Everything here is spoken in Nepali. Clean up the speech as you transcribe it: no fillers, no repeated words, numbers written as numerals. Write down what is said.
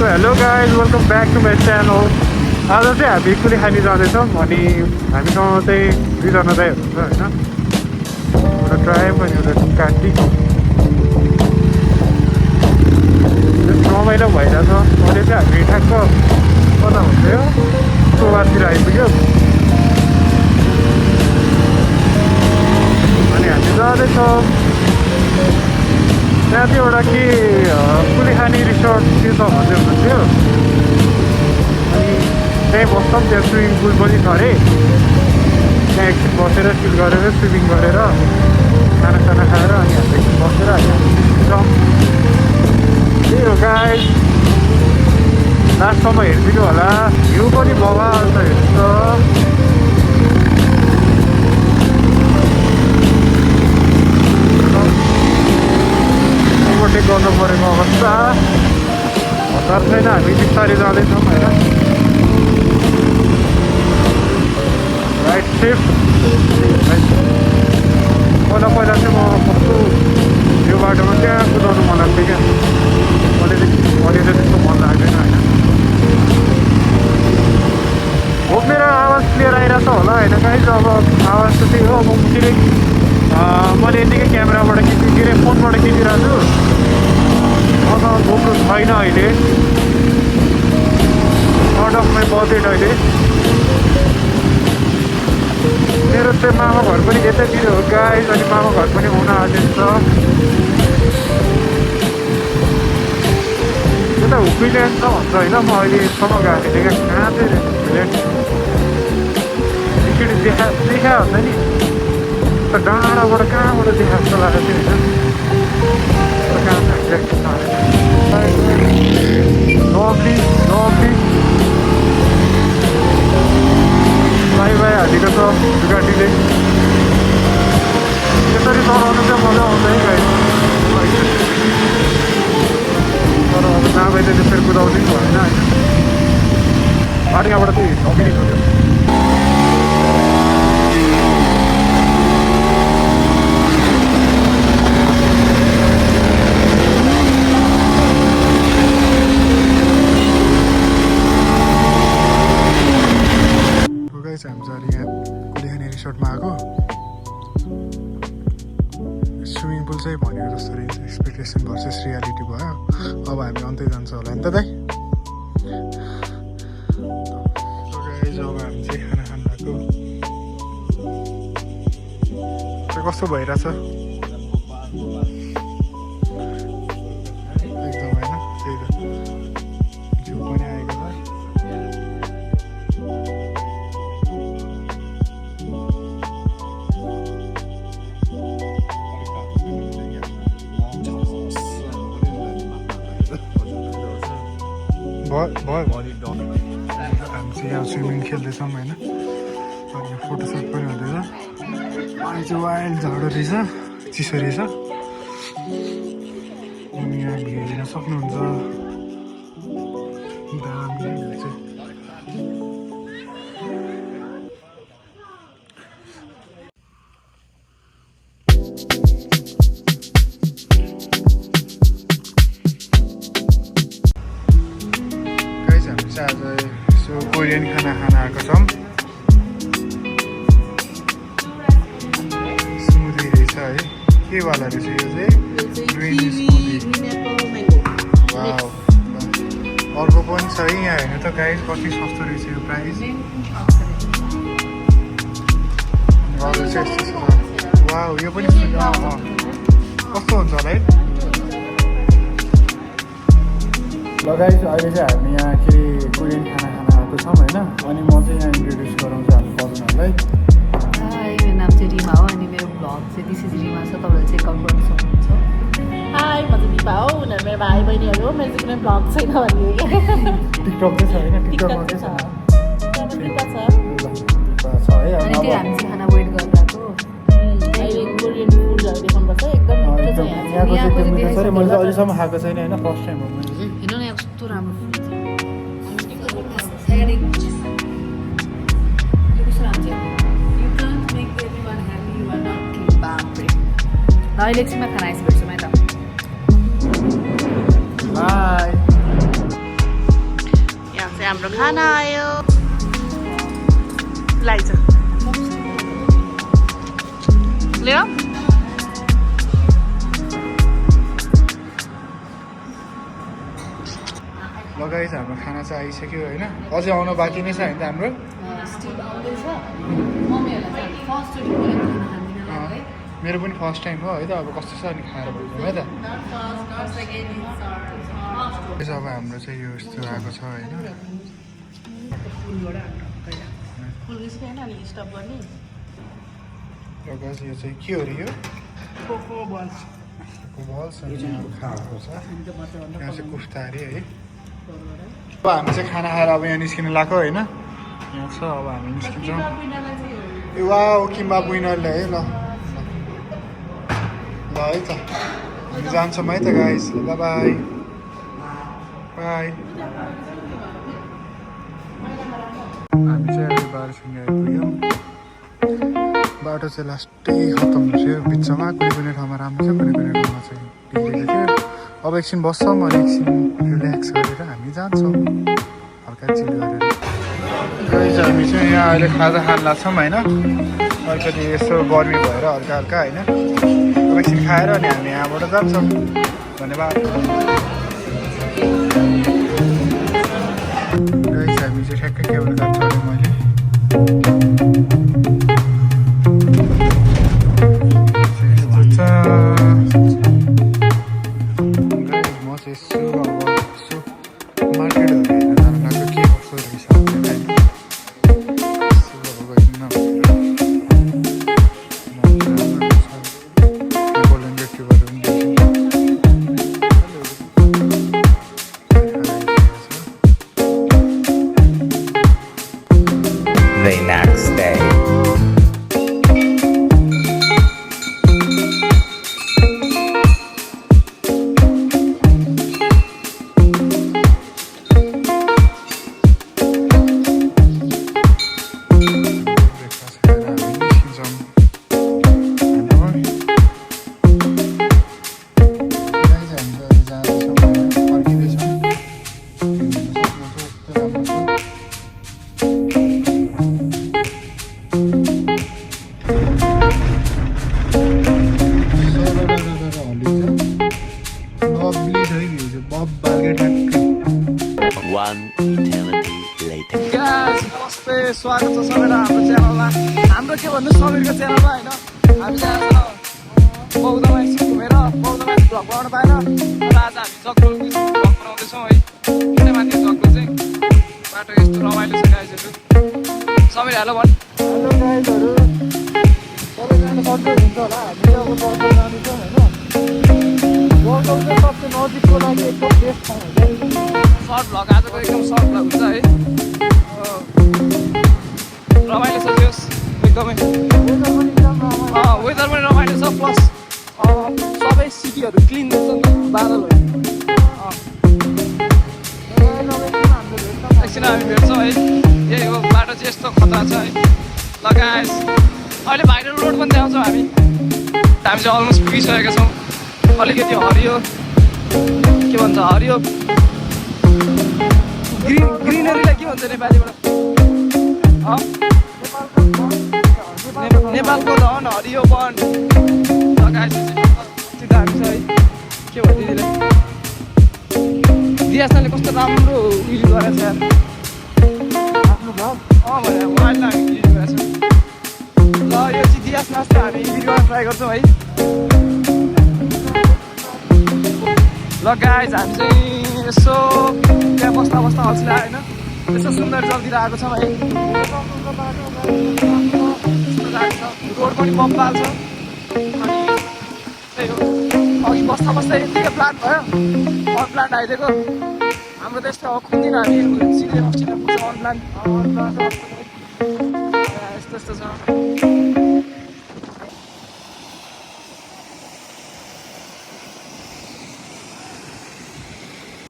So hello guys, welcome back to my channel. आज चाहिँ हामी कुली खानी जाँदैछौँ अनि हामीसँग चाहिँ दुईजना दाइ हुनुहुन्छ होइन, एउटा ट्राइब अनि एउटा काटी। रमाइलो भइरहेछ। अहिले चाहिँ हामी ठ्याक्क कता हुन्थ्यो सोबारतिर आइपुग्यो अनि हामी जाँदैछौँ। त्यहाँ चाहिँ एउटा के कुलीखानी रिसोर्ट के छ भन्दै हुनुहुन्थ्यो अनि त्यहीँ बस्छौँ। त्यहाँ स्विमिङ पुल पनि छ अरे, त्यहाँ एकछिन बसेर चिल गरेर स्विमिङ गरेर खाना खाएर अनि हामी एकछिन बसेर जाउँ। त्यही हो गाइस, लास्टसम्म हेरिदिनु होला। भ्यू पनि बवाल छ, हेर्छ। ओभरटेक गर्नु परेको अवस्था हतार छैन, हामी बिस्तारै जाँदैछौँ होइन। राइट सिफ्ट पहिला चाहिँ म कस्तो यो बाटोमा त्यहाँ कुदाउनु मन लाग्थ्यो क्या, अहिले चाहिँ त्यस्तो मन लाग्दैन होइन। हो मेरो आवाज क्लियर आइरहेछ होला होइन गाइस। अब आवाज त त्यही हो, म फेरि मैले यतिकै क्यामेराबाट के अरे फोनबाट खिचिरहेको छु। अन्त गोप्रो छैन अहिले, आउट अफ माई बजेट अहिले। मेरो चाहिँ मामा घर पनि यतैतिर हो गाइस, अनि मामा घर पनि हुन आँटेको छ। यता हुपिल्यान्ड छ भन्छ होइन, म अहिलेसम्म गएको थिएँ क्या। कहाँ चाहिँ हुपिल्यान्ड एकचोटि देखा हुन्छ नि, डाँडाबाट कहाँबाट देखा जस्तो लागेको थियो होइन। कहाँ छ exact lovely lovely by by हालेको छ गाडीले। यसरी चलाउनु चाहिँ मजा आउँछ है गाडी, तर अब नभए चाहिँ त्यसरी कुदाउने भएन होइन। बाटोबाट चाहिँ नमिली खोज्यो। हामी चाहिँ यहाँ कुलीखानी रिसोर्टमा आएको। स्विमिङ पुल चाहिँ भनेको जस्तो रहेछ, एक्सपेक्टेसन भर्सेस रियालिटी भयो। अब हामी अन्तै जान्छ होला नि त दाइ। अब हामी चाहिँ खाना खानु लाग्यो। कस्तो भइरहेछ एकदम होइन, त्यही त जिउ पनि आएको छ। भयो हामी चाहिँ यहाँ स्विमिङ खेल्दैछौँ होइन, अनि फोटोसुट पनि हुँदैछ। पानी चाहिँ वाइल्ड झाडो रहेछ, चिसो रहेछ। अनि यहाँ भ्यू हेर्न सक्नुहुन्छ, दामी भ्यू चाहिँ। आज यसो कोरियन खाना खान आएको छौँ। स्मुदी रहेछ है, के वाला रहेछ यो चाहिँ? ग्रिन स्मुदी। वाउ, अर्को पनि छ है यहाँ हेर्नु त गाइस, कति सस्तो रहेछ यो प्राइस। अरू चाहिँ यस्तो छ। वाउ, यो पनि कस्तो हुन्छ होला है। ल गाइस, अहिले चाहिँ हामी यहाँ के अरे कोरियन खाना खान आएको छौँ होइन। अनि म चाहिँ यहाँ इन्ट्रोड्युस गराउँछु हामी पाहुनाहरूलाई। हाई, मेरो नाम चाहिँ रिमा हो अनि मेरो भ्लग चाहिँ दिस इज रिमा छ, तपाईँले चेकआउट गर्न सक्नुहुन्छ। हाई, म चाहिँ दिपा हो, उनीहरू मेरो भाइ बहिनीहरू हो। मेरो चाहिँ कुनै भ्लग छैन भन्ने टिकटक चाहिँ छ होइन, टिकटकमा चाहिँ छ। दिपा छ है। अनि त्यही हामी चाहिँ खाना वेट गरेर आएको। अहिले कोरियन फुडहरू देखाउनुपर्छ, एकदम मिठो छ यहाँ। यहाँको चाहिँ एकदम मिठो छ अरे, मैले चाहिँ अहिलेसम्म खाएको छैन होइन, फर्स्ट टाइम हो मैले चाहिँ। हेर्नु न यहाँ कस्तो राम्रो फुड छ। अहिले एकछिनमा खाना आइसकेको छु त। बाई। हाम्रो खाना आयो लाइछ लियो लगाइछ हाम्रो खाना चाहिँ आइसक्यो होइन अझै आउनु बाँकी नै छ होइन त हाम्रो मेरो पनि फर्स्ट टाइम हो है त अब कस्तो छ अनि खाएर भयो है त अब हाम्रो चाहिँ यो यस्तो आएको छ होइन यो चाहिँ के हो अरे यो कोको बल्स अनि यहाँ खाएको छ यहाँ चाहिँ कुफ्ता अरे है अब हामी चाहिँ खाना खाएर अब यहाँ निस्किनु लाग्यो होइन यहाँ छ अब हामी निस्किन्छौँ ए वा किम्बा विनरले है ल है त हामी जान्छौँ है त गाइस बाई बाई बाई हामी चाहिँ अहिले बारसँग आइपुग्यौँ बाटो चाहिँ लास्टै खत्तम थियो बिचमा कुनै कुनै ठाउँमा राम्रो छ कुनै कुनै ठाउँमा चाहिँ बिग्रेको थियो अब एकछिन बस्छौँ अनि एकछिन रिल्याक्स गरेर हामी जान्छौँ हल्का चिल गरेर गाइस हामी चाहिँ यहाँ अहिले खाजा खान लाग्छौँ होइन अलिकति यसो गर्मी भएर हल्का हल्का होइन अब एकछिन खाएर अनि हामी यहाँबाट जान्छौँ धन्यवाद गाइस हामी चाहिँ ठ्याक्कै केबाट जान्छौँ अरे मैले The next day. One eternity later. Guys, नमस्ते स्वागत छ सबैलाई हाम्रो च्यानलमा हाम्रो के भन्नु समीरको च्यानलमा होइन हामी चाहिँ आज बौद्धमा एकछिन घुमेर बौद्धमा भ्लग बनाउन पाएन र आज हामी जगडोल भ्लग बनाउँदैछौँ है किन माथि जगडोल चाहिँ बाटो यस्तो रमाइलो छ गाइजहरू समीर हेलो भन् हेलो गाइजहरू सबैजना सन्चै हुन्छ होला हामी अब बौद्ध जानेछौँ होइन बौद्ध चाहिँ सबसे नजिकको लागि एकदम बेस्ट ठाउँ हुन्छ सर्ट भ्लग आजको एकदम सर्ट भ्लग हुन्छ है रमाइलो छ जोस् एकदमै वेदर पनि रमाइलो छ प्लस सबै सिटीहरू क्लिन देख्छ नि त बादलहरू एकछिन हामी भेट्छौँ है यही हो बाटो चाहिँ यस्तो खतरा छ है ल गाइस अहिले भाइरल रोड पनि देखाउँछौँ हामी चाहिँ अलमोस्ट पुगिसकेका छौँ अलिकति हरियो के भन्छ हरियो ग्रिनरीलाई के भन्छ नेपालीबाट नेपालको धन हरियो वन लगाएपछि कति दामी छ है के भयो दिदीलाई दियासनाले कस्तो राम्रो उयो गरेको छ आफ्नो भ्लग भने वाइल्ड हामी एडिट गरेको छ ल यो चाहिँ दियासना जस्तो हामी एडिट गर्न ट्राई गर्छौँ है ल गाइज हामी चाहिँ यसो त्यहाँ बस्दा बस्दा अल्छी लाग्यो होइन यसो सुन्दर जलतिर आएको छौँ है रोड पनि बम्बाल छ अनि त्यही हो अघि बस्दा बस्दा यतिकै प्लान भयो अन प्लान आइदिएको हाम्रो त यस्तो कुन दिन हामी सिधै अस्ट्रेलिया पुग्छ अन प्लान यस्तो यस्तो छ